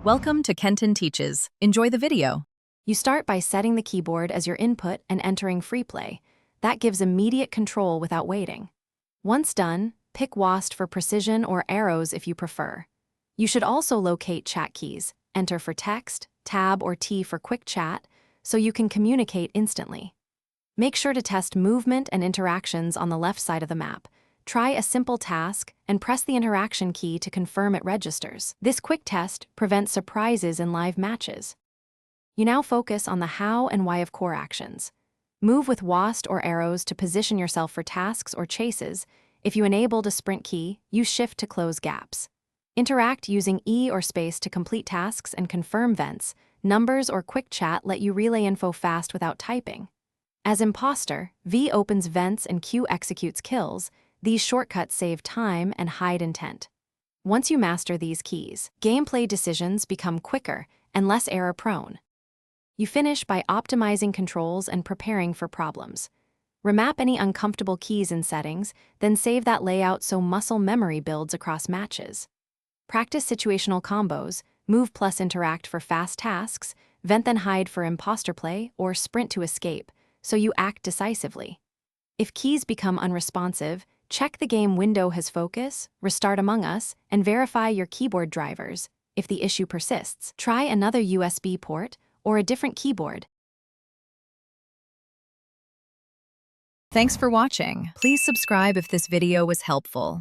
Welcome to Kenton Teaches. Enjoy the video. You start by setting the keyboard as your input and entering free play. That gives immediate control without waiting. Once done, pick WASD for precision or arrows if you prefer. You should also locate chat keys. Enter for text, tab or T for quick chat, so you can communicate instantly. Make sure to test movement and interactions on the left side of the map. Try a simple task and press the interaction key to confirm it registers. This quick test prevents surprises in live matches. You now focus on the how and why of core actions. Move with WASD or arrows to position yourself for tasks or chases. If you enabled a sprint key, use Shift to close gaps. Interact using E or space to complete tasks and confirm vents. Numbers or quick chat let you relay info fast without typing. As imposter, V opens vents and Q executes kills. These shortcuts save time and hide intent. Once you master these keys, gameplay decisions become quicker and less error-prone. You finish by optimizing controls and preparing for problems. Remap any uncomfortable keys in settings, then save that layout so muscle memory builds across matches. Practice situational combos, move plus interact for fast tasks, vent then hide for imposter play, or sprint to escape, so you act decisively. If keys become unresponsive, check the game window has focus, restart Among Us, and verify your keyboard drivers. If the issue persists, try another USB port or a different keyboard. Thanks for watching. Please subscribe if this video was helpful.